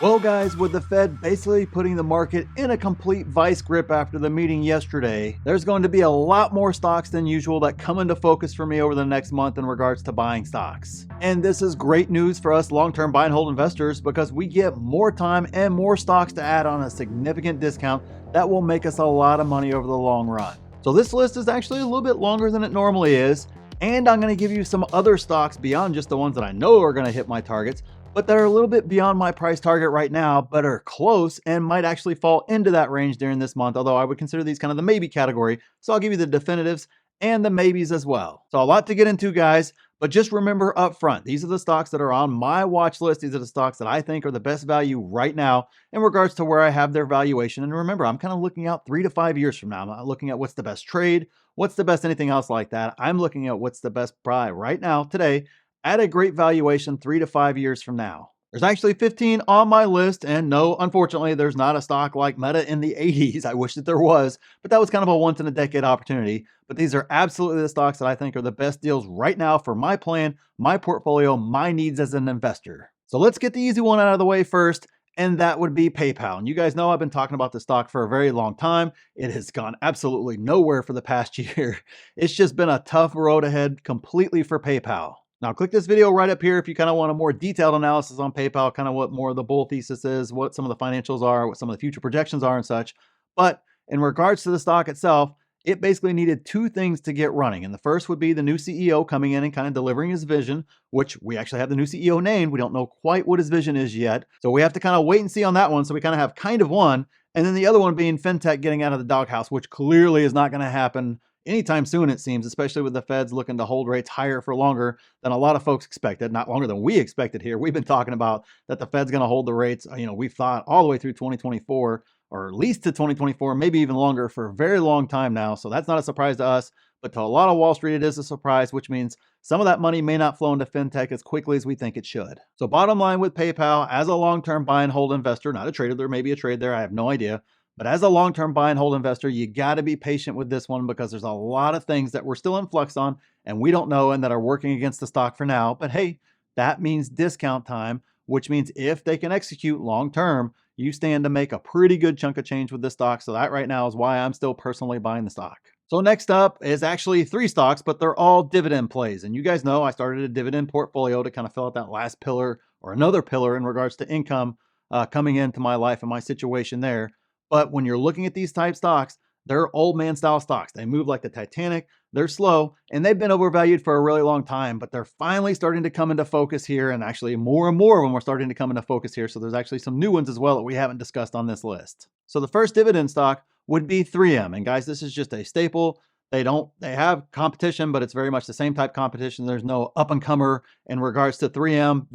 Well, guys, with the Fed basically putting the market in a complete vice grip after the meeting yesterday, there's going to be a lot more stocks than usual that come into focus for me over the next month in regards to buying stocks. And this is great news for us long-term buy and hold investors because we get more time and more stocks to add on a significant discount that will make us a lot of money over the long run. So this list is actually a little bit longer than it normally is, and I'm going to give you some other stocks beyond just the ones that I know are going to hit my targets, but that are a little bit beyond my price target right now, but are close and might actually fall into that range during this month, although I would consider these kind of the maybe category. So I'll give you the definitives and the maybes as well. So a lot to get into, guys, but just remember up front, these are the stocks that are on my watch list. These are the stocks that I think are the best value right now in regards to where I have their valuation. And remember, I'm kind of looking out 3 to 5 years from now. I'm not looking at what's the best trade, what's the best anything else like that. I'm looking at what's the best buy right now, today, at a great valuation 3 to 5 years from now. There's actually 15 on my list, and no, unfortunately, there's not a stock like Meta in the 80s. I wish that there was, but that was kind of a once in a decade opportunity. But these are absolutely the stocks that I think are the best deals right now for my plan, my portfolio, my needs as an investor. So let's get the easy one out of the way first, and that would be PayPal. And you guys know I've been talking about the stock for a very long time. It has gone absolutely nowhere for the past year. It's just been a tough road ahead completely for PayPal. Now click this video right up here if you kind of want a more detailed analysis on PayPal, kind of what more of the bull thesis is, what some of the financials are, what some of the future projections are and such. But in regards to the stock itself, it basically needed two things to get running. And the first would be the new CEO coming in and kind of delivering his vision, which we actually have the new CEO named. We don't know quite what his vision is yet. So we have to kind of wait and see on that one. So we kind of have kind of one. And then the other one being fintech getting out of the doghouse, which clearly is not going to happen anytime soon, it seems, especially with the Feds looking to hold rates higher for longer than a lot of folks expected, not longer than we expected here. We've been talking about that the Fed's going to hold the rates, we've thought all the way through 2024, or at least to 2024, maybe even longer for a very long time now. So that's not a surprise to us, but to a lot of Wall Street, it is a surprise, which means some of that money may not flow into fintech as quickly as we think it should. So bottom line with PayPal, as a long-term buy and hold investor, not a trader, there may be a trade there, I have no idea. But as a long-term buy and hold investor, you got to be patient with this one because there's a lot of things that we're still in flux on and we don't know and that are working against the stock for now. But hey, that means discount time, which means if they can execute long-term, you stand to make a pretty good chunk of change with this stock. So that right now is why I'm still personally buying the stock. So next up is actually 3 stocks, but they're all dividend plays. And you guys know I started a dividend portfolio to kind of fill out that last pillar or another pillar in regards to income coming into my life and my situation there. But when you're looking at these type stocks, they're old man style stocks. They move like the Titanic, they're slow, and they've been overvalued for a really long time, but they're finally starting to come into focus here. And actually more and more of them are starting to come into focus here. So there's actually some new ones as well that we haven't discussed on this list. So the first dividend stock would be 3M. And guys, this is just a staple. They have competition, but it's very much the same type competition. There's no up and comer in regards to 3M.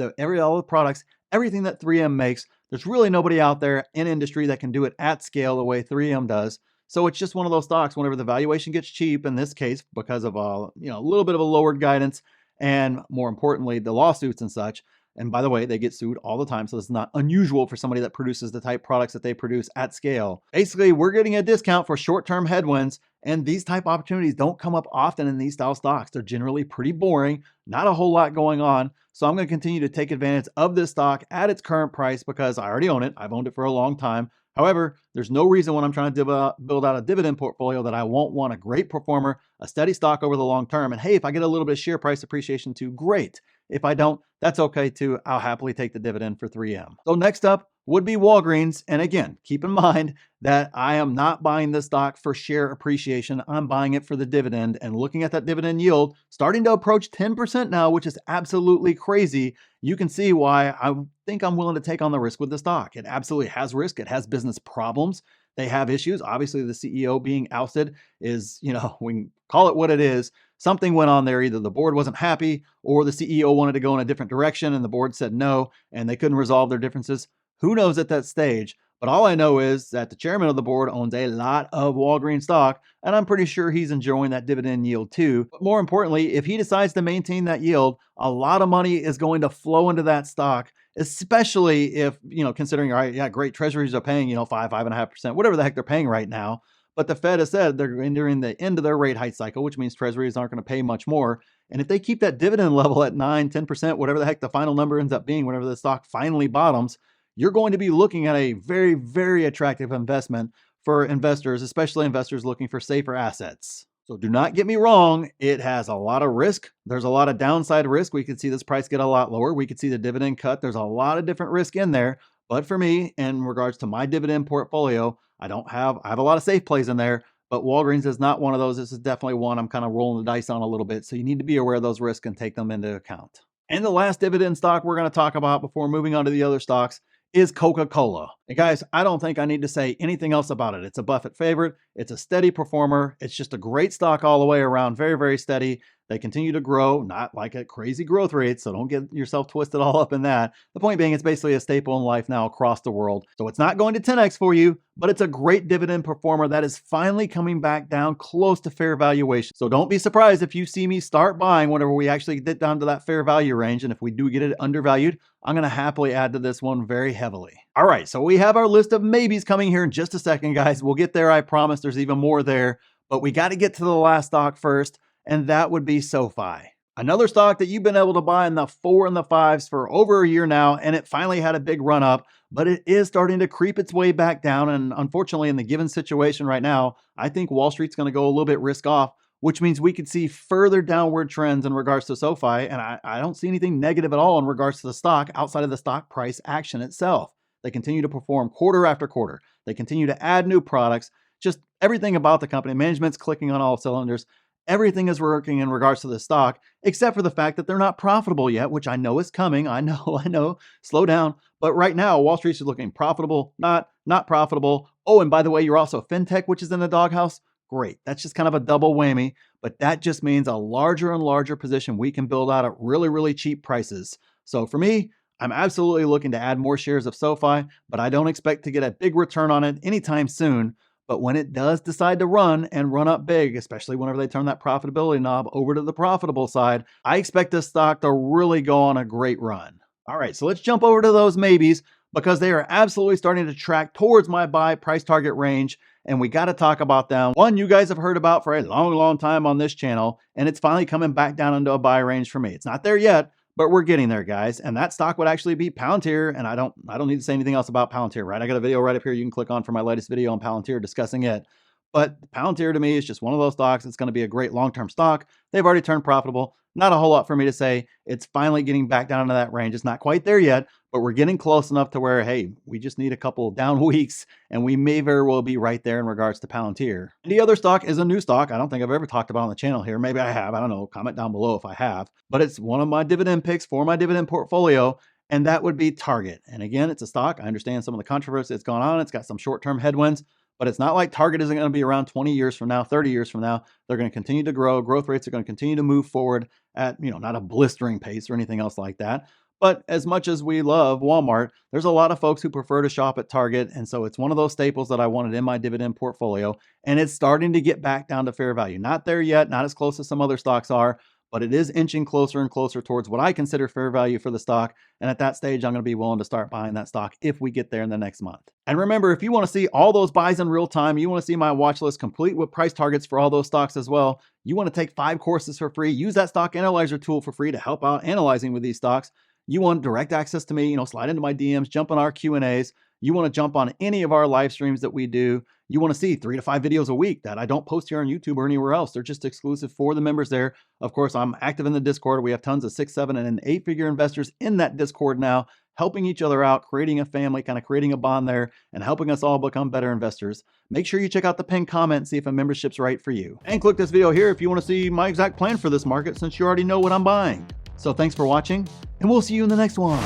All the products, everything that 3M makes, there's really nobody out there in industry that can do it at scale the way 3M does. So it's just one of those stocks whenever the valuation gets cheap, in this case, because of a little bit of a lowered guidance and more importantly, the lawsuits and such. And by the way, they get sued all the time. So it's not unusual for somebody that produces the type products that they produce at scale. Basically, we're getting a discount for short-term headwinds. And these type opportunities don't come up often in these style stocks. They're generally pretty boring, not a whole lot going on. So I'm going to continue to take advantage of this stock at its current price because I already own it. I've owned it for a long time. However, there's no reason when I'm trying to build out a dividend portfolio that I won't want a great performer, a steady stock over the long term. And hey, if I get a little bit of share price appreciation too, great. If I don't, that's okay too. I'll happily take the dividend for 3M. So next up would be Walgreens. And again, keep in mind that I am not buying this stock for share appreciation. I'm buying it for the dividend and looking at that dividend yield starting to approach 10% now, which is absolutely crazy. You can see why I think I'm willing to take on the risk with the stock. It absolutely has risk. It has business problems. They have issues. Obviously, the CEO being ousted is, we can call it what it is. Something went on there. Either the board wasn't happy or the CEO wanted to go in a different direction and the board said no, and they couldn't resolve their differences. Who knows at that stage? But all I know is that the chairman of the board owns a lot of Walgreens stock, and I'm pretty sure he's enjoying that dividend yield too. But more importantly, if he decides to maintain that yield, a lot of money is going to flow into that stock, especially if, considering, all right, yeah, great, treasuries are paying, 5.5%, whatever the heck they're paying right now. But the Fed has said they're entering the end of their rate hike cycle, which means treasuries aren't going to pay much more. And if they keep that dividend level at 9, 10%, whatever the heck the final number ends up being, whenever the stock finally bottoms, you're going to be looking at a very, very attractive investment for investors, especially investors looking for safer assets. So do not get me wrong, it has a lot of risk. There's a lot of downside risk. We could see this price get a lot lower. We could see the dividend cut. There's a lot of different risk in there. But for me, in regards to my dividend portfolio, I have a lot of safe plays in there, but Walgreens is not one of those. This is definitely one I'm kind of rolling the dice on a little bit. So you need to be aware of those risks and take them into account. And the last dividend stock we're going to talk about before moving on to the other stocks is Coca-Cola. And guys, I don't think I need to say anything else about it. It's a Buffett favorite. It's a steady performer. It's just a great stock all the way around. Very, very steady. They continue to grow, not like at crazy growth rates, so don't get yourself twisted all up in that. The point being, it's basically a staple in life now across the world. So it's not going to 10x for you, but it's a great dividend performer that is finally coming back down close to fair valuation. So don't be surprised if you see me start buying whenever we actually get down to that fair value range. And if we do get it undervalued, I'm going to happily add to this one very heavily. All right, so we have our list of maybes coming here in just a second, guys. We'll get there, I promise. There's even more there, but we got to get to the last stock first, and that would be SoFi. Another stock that you've been able to buy in the 4 and the 5s for over a year now, and it finally had a big run up, but it is starting to creep its way back down. And unfortunately, in the given situation right now, I think Wall Street's going to go a little bit risk off, which means we could see further downward trends in regards to SoFi. And I don't see anything negative at all in regards to the stock outside of the stock price action itself. They continue to perform quarter after quarter. They continue to add new products. Just everything about the company, management's clicking on all cylinders. Everything is working in regards to the stock, except for the fact that they're not profitable yet, which I know is coming. I know, slow down. But right now, Wall Street is looking profitable, not profitable. Oh, and by the way, you're also fintech, which is in the doghouse. Great. That's just kind of a double whammy, but that just means a larger and larger position we can build out at really, really cheap prices. So for me, I'm absolutely looking to add more shares of SoFi, but I don't expect to get a big return on it anytime soon. But when it does decide to run and run up big, especially whenever they turn that profitability knob over to the profitable side, I expect this stock to really go on a great run. All right, so let's jump over to those maybes because they are absolutely starting to track towards my buy price target range. And we got to talk about them. One you guys have heard about for a long, long time on this channel, and it's finally coming back down into a buy range for me. It's not there yet, but we're getting there, guys. And that stock would actually be Palantir. And I don't need to say anything else about Palantir, right? I got a video right up here you can click on for my latest video on Palantir discussing it. But Palantir to me is just one of those stocks. It's going to be a great long-term stock. They've already turned profitable. Not a whole lot for me to say. It's finally getting back down into that range. It's not quite there yet, but we're getting close enough to where, hey, we just need a couple down weeks and we may very well be right there in regards to Palantir. And the other stock is a new stock. I don't think I've ever talked about on the channel here. Maybe I have. I don't know. Comment down below if I have. But it's one of my dividend picks for my dividend portfolio, and that would be Target. And again, it's a stock. I understand some of the controversy that's gone on. It's got some short-term headwinds. But it's not like Target isn't going to be around 20 years from now, 30 years from now. They're going to continue to grow. Growth rates are going to continue to move forward at, not a blistering pace or anything else like that. But as much as we love Walmart, there's a lot of folks who prefer to shop at Target. And so it's one of those staples that I wanted in my dividend portfolio. And it's starting to get back down to fair value. Not there yet, not as close as some other stocks are, but it is inching closer and closer towards what I consider fair value for the stock. And at that stage, I'm going to be willing to start buying that stock if we get there in the next month. And remember, if you want to see all those buys in real time, you want to see my watch list complete with price targets for all those stocks as well, you want to take 5 courses for free, use that stock analyzer tool for free to help out analyzing with these stocks. You want direct access to me, slide into my DMs, jump on our Q&As. You want to jump on any of our live streams that we do. You want to see 3 to 5 videos a week that I don't post here on YouTube or anywhere else. They're just exclusive for the members there. Of course, I'm active in the Discord. We have tons of 6, 7, and 8-figure investors in that Discord now, helping each other out, creating a family, kind of creating a bond there, and helping us all become better investors. Make sure you check out the pinned comment and see if a membership's right for you. And click this video here if you want to see my exact plan for this market, since you already know what I'm buying. So thanks for watching, and we'll see you in the next one.